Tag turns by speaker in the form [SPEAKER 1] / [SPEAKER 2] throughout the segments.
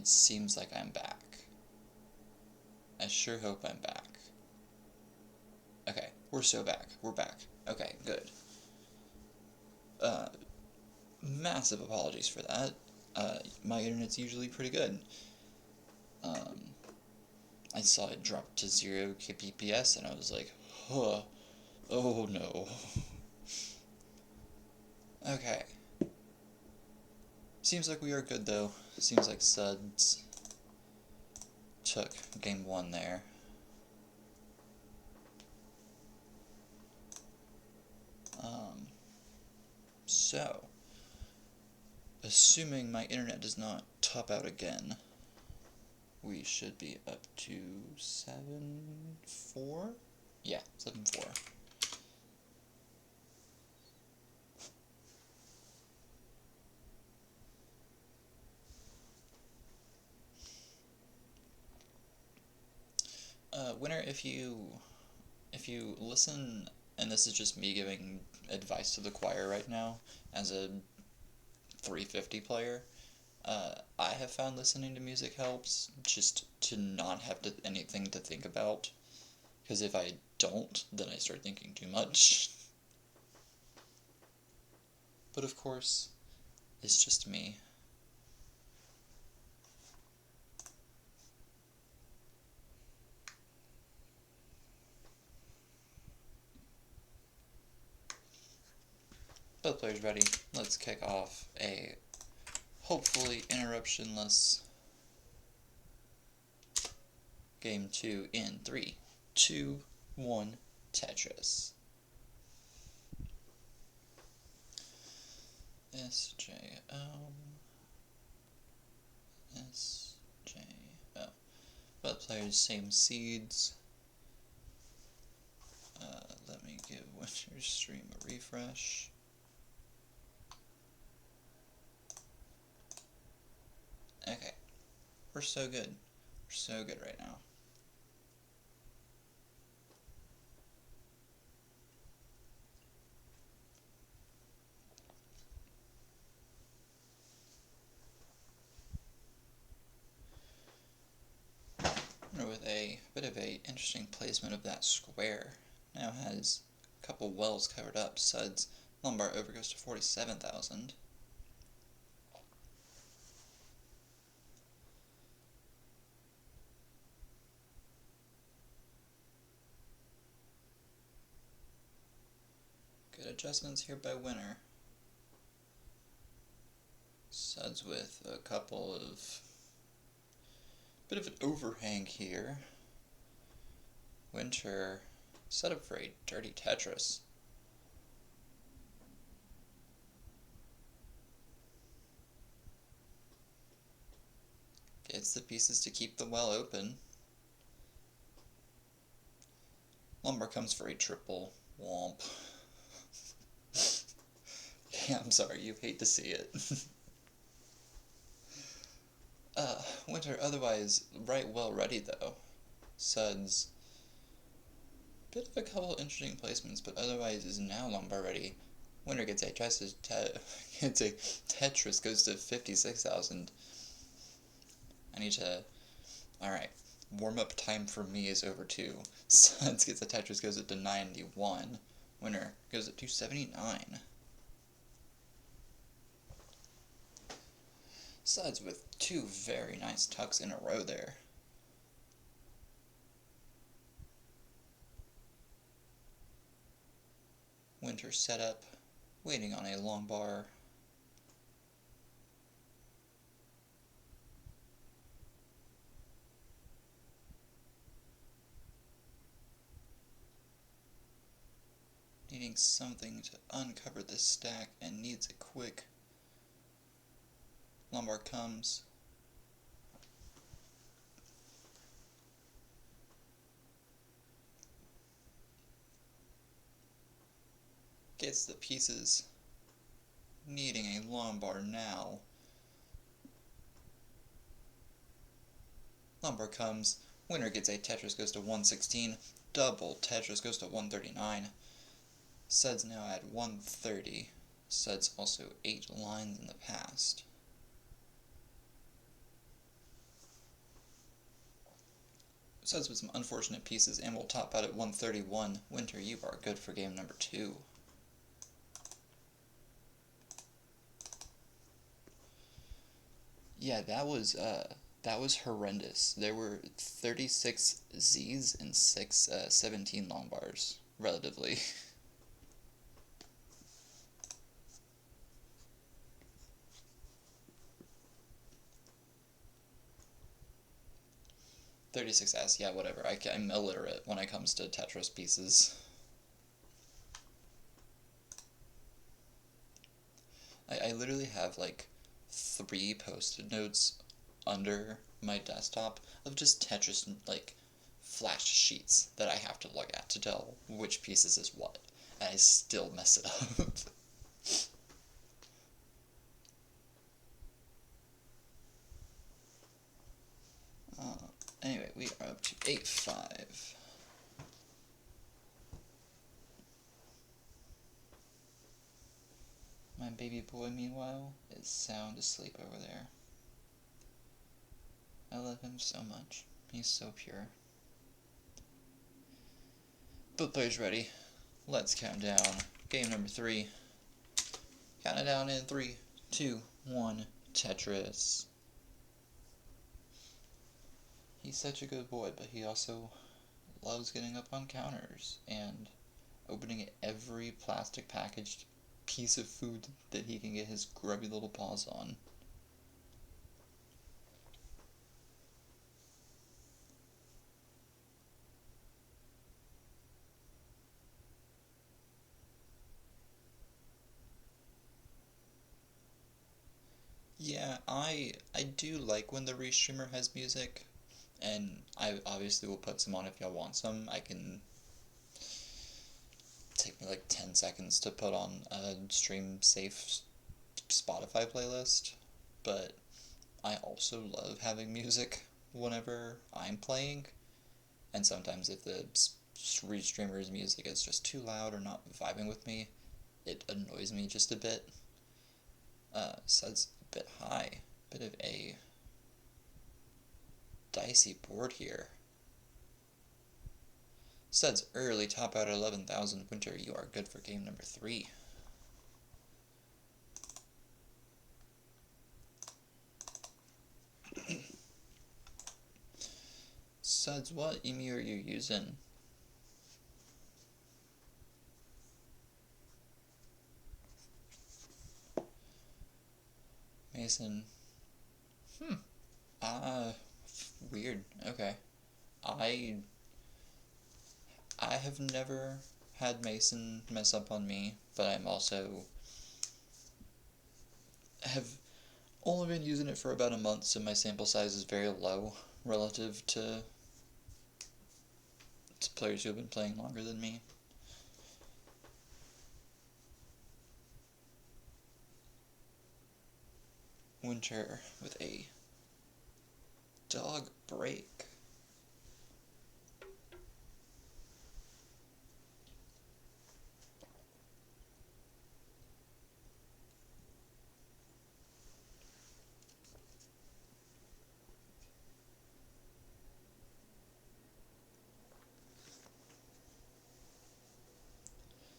[SPEAKER 1] It seems like I'm back. I sure hope I'm back. Okay, we're so back. We're back. Okay, good. Massive apologies for that. My internet's usually pretty good. I saw it drop to 0 kbps and I was like, huh, oh no. Okay. Seems like we are good though. Seems like Suds took game 1 there. So, assuming my internet does not top out again, we should be up to 7-4? Yeah, 7-4. Winner, if you listen, and this is just me giving advice to the choir right now, as a 350 player, I have found listening to music helps, just to not have anything to think about, because if I don't, then I start thinking too much. But of course, it's just me. Both players ready. Let's kick off a hopefully interruptionless game 2 in 3, 2, 1, Tetris. SJO. SJO. Both players same seeds. Let me give Winter's stream a refresh. Okay. We're so good. We're so good right now. With a bit of a interesting placement of that square. Now has a couple wells covered up. Suds lumbar over goes to 47,000. Good adjustments here by Winner. Suds with a couple of bit of an overhang here. Winter set up for a dirty Tetris. Gets the pieces to keep the well open. Lumbar comes for a triple. Womp. Yeah, I'm sorry, you hate to see it. Winter otherwise well ready though. Suds. Bit of a couple interesting placements, but otherwise is now lumbar ready. Winner gets a Tetris goes to 56,000. I need to. Alright. Warm up time for me is over too. Suds gets a Tetris goes up to 91. Winner goes up to 79. Suds with two very nice tucks in a row there. Winter setup, waiting on a long bar. Needing something to uncover this stack and needs a quick. Lumbar comes. Gets the pieces. Needing a lumbar now. Lumbar comes. Winner gets a Tetris goes to 116. Double Tetris goes to 139. Suds now at 130. Suds also 8 lines in the past. Suds with some unfortunate pieces, and we'll top out at 131. Winter, you are good for game number 2. Yeah, that was horrendous. There were 36 Z's and 6 17 long bars, relatively. 36S, yeah, whatever. I'm illiterate when it comes to Tetris pieces. I literally have like 3 post-it notes under my desktop of just Tetris like flash sheets that I have to look at to tell which pieces is what, and I still mess it up. Anyway, we are up to 8-5. My baby boy, meanwhile, is sound asleep over there. I love him so much. He's so pure. Both players ready. Let's count down. Game number 3. Count it down in 3, 2, 1. Tetris. He's such a good boy, but he also loves getting up on counters and opening every plastic packaged piece of food that he can get his grubby little paws on. Yeah, I do like when the restreamer has music, and I obviously will put some on if y'all want some. I can take me like 10 seconds to put on a stream safe Spotify playlist, but I also love having music whenever I'm playing, and sometimes if the restreamer's music is just too loud or not vibing with me, it annoys me just a bit. So it's a bit high. Bit of a dicey board here. Suds early, top out at 11,000. Winter, you are good for game number 3. Suds, what emu are you using? Mason. Weird. Okay. I have never had Mason mess up on me, but I'm also have only been using it for about a month, so my sample size is very low relative to players who have been playing longer than me. Winter with a dog break.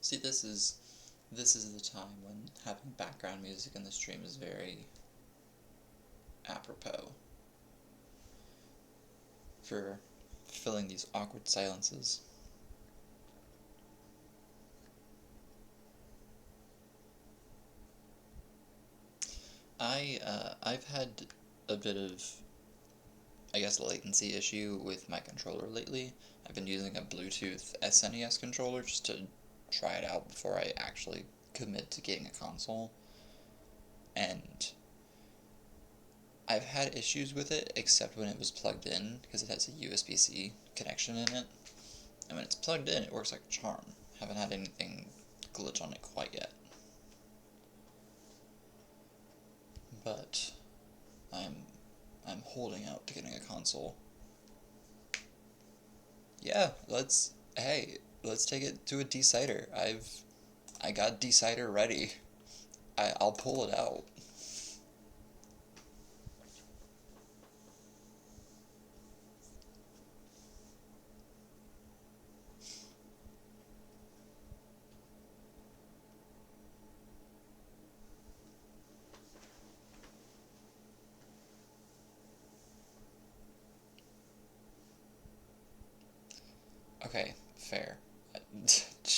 [SPEAKER 1] See, this is the time when having background music in the stream is very apropos for filling these awkward silences. I've had a bit of, I guess, latency issue with my controller lately. I've been using a Bluetooth SNES controller just to try it out before I actually commit to getting a console. And I've had issues with it, except when it was plugged in, because it has a USB-C connection in it. And when it's plugged in, it works like a charm. Haven't had anything glitch on it quite yet. But I'm holding out to getting a console. Yeah, let's take it to a decider. I got decider ready. I'll pull it out.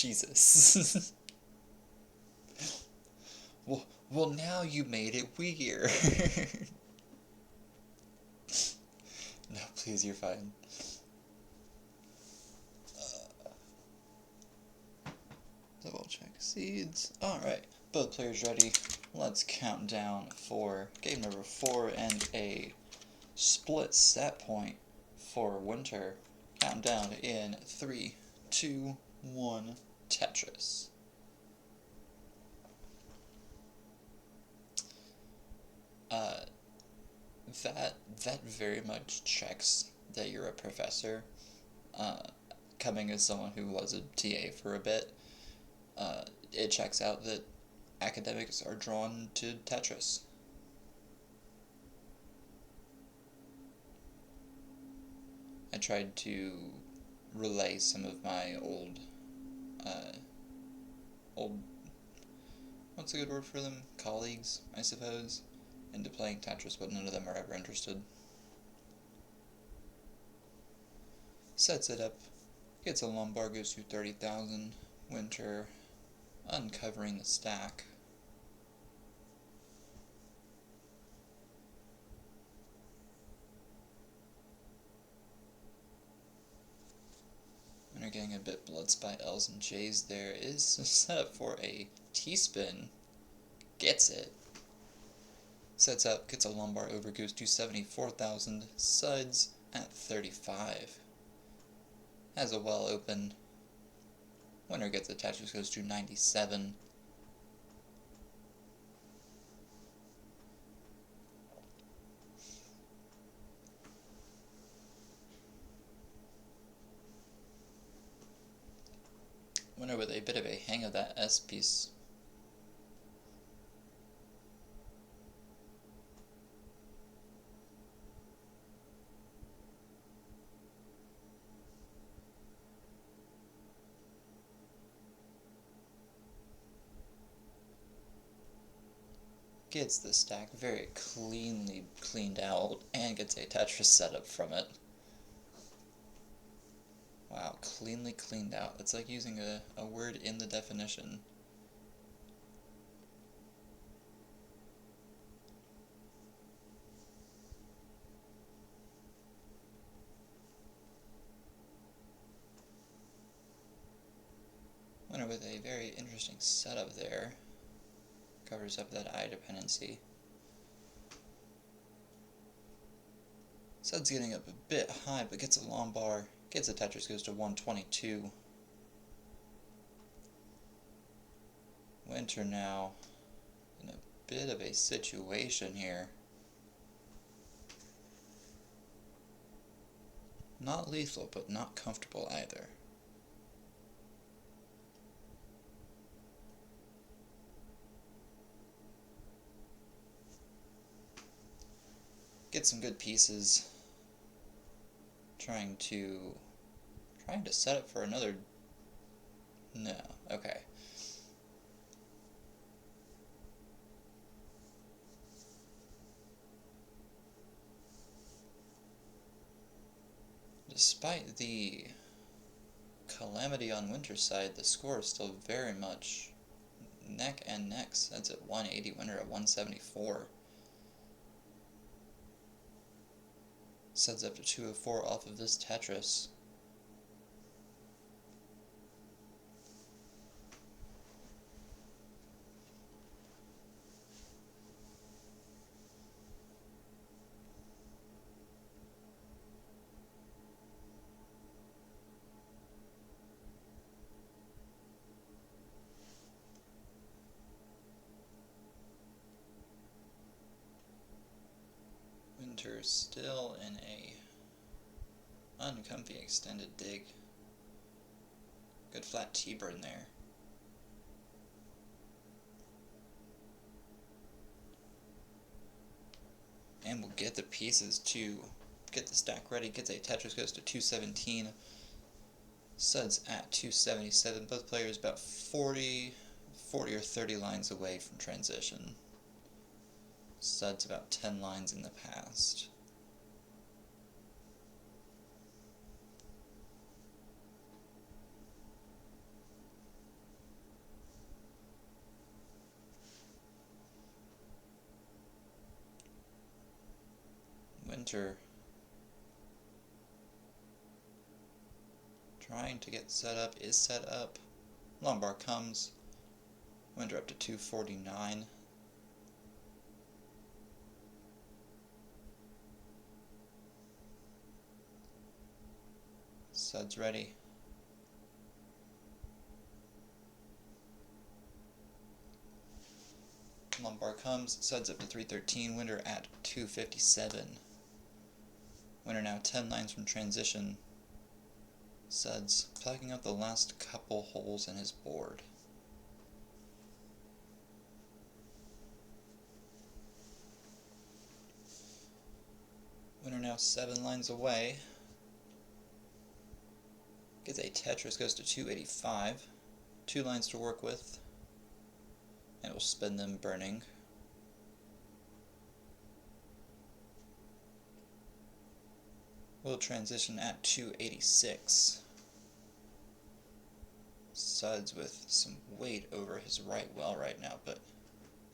[SPEAKER 1] Jesus. Well, now you made it weird. No, please, you're fine. Double check seeds. Alright, both players ready. Let's count down for game number 4 and a split set point for Winter. Count down in 3, 2, 1, Tetris. That very much checks that you're a professor. Coming as someone who was a TA for a bit, it checks out that academics are drawn to Tetris. I tried to relay some of my old, what's a good word for them? Colleagues, I suppose, into playing Tetris, but none of them are ever interested. Sets it up, gets a lumbar, goes to 30,000. Winter, uncovering the stack. Winter getting a bit blitzed by L's and J's there. Is set up for a T-spin. Gets it. Sets up, gets a lumbar over, goes to 74,000. Suds at 35. Has a well open. Winner gets a Tetris, goes to 97. Winner with a bit of a hang of that S piece. Gets the stack very cleanly cleaned out and gets a Tetris setup from it. Wow, cleanly cleaned out. It's like using a word in the definition. Winner with a very interesting setup there. Covers up that eye dependency. Sud's getting up a bit high, but gets a long bar. Gets a Tetris, goes to 122. Winter now in a bit of a situation here. Not lethal, but not comfortable either. Get some good pieces. Trying to set up for another. No, okay. Despite the calamity on Winter's side, the score is still very much neck and neck. That's at 180, Winter at 174. Sets up to 204 off of this Tetris. Winter still in a uncomfy extended dig. Good flat T-burn there. And we'll get the pieces to get the stack ready. Gets a Tetris, goes to 217. Suds at 277. Both players about 40 or 30 lines away from transition. Suds about 10 lines in the past. Winter trying to get set up, is set up. Long bar comes. Winter up to 249. Suds ready. Lumbar comes, Suds up to 313, Winter at 257. Winter now 10 lines from transition. Suds plugging out the last couple holes in his board. Winter now 7 lines away. Gets a Tetris, goes to 285. 2 lines to work with. And we'll spin them burning. We'll transition at 286. Suds with some weight over his right well right now, but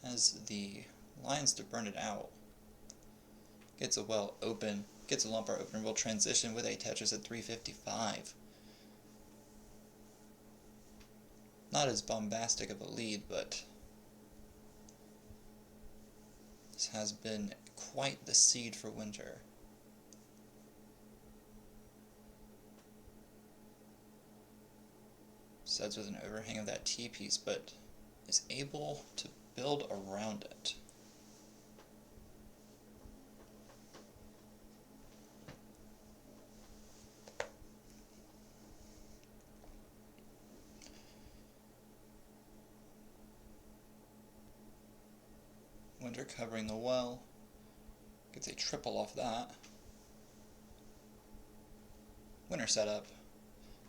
[SPEAKER 1] has the lines to burn it out. Gets a well open, gets a lumbar open, we'll transition with a Tetris at 355. Not as bombastic of a lead, but this has been quite the seed for Winter. Suds with an overhang of that T-piece, but is able to build around it. Winter covering the well, gets a triple off that. Winter setup.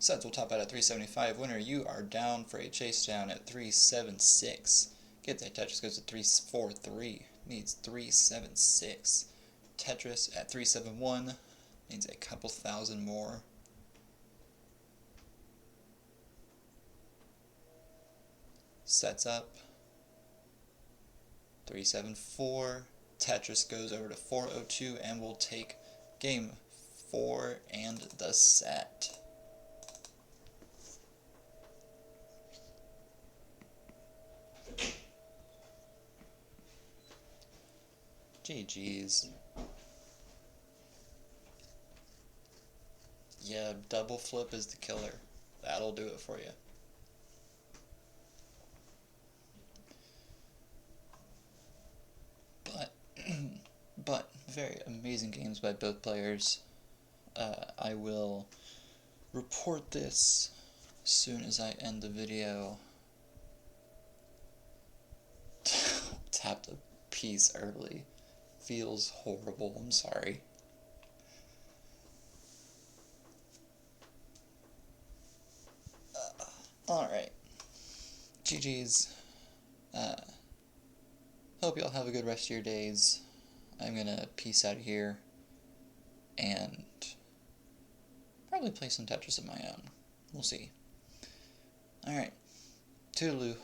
[SPEAKER 1] Suds will top out at 375. Winter, you are down for a chase down at 376. Gets a Tetris, goes to 343. Needs 376. Tetris at 371. Needs a couple thousand more. Sets up. 374. Tetris goes over to 402 and will take game 4 and the set. GG's. Yeah, double flip is the killer. That'll do it for you. But very amazing games by both players. I will report this as soon as I end the video. Tapped a piece early. Feels horrible, I'm sorry. Alright. GG's. Hope y'all have a good rest of your days. I'm gonna peace out here and probably play some Tetris of my own. We'll see. Alright. Toodaloo.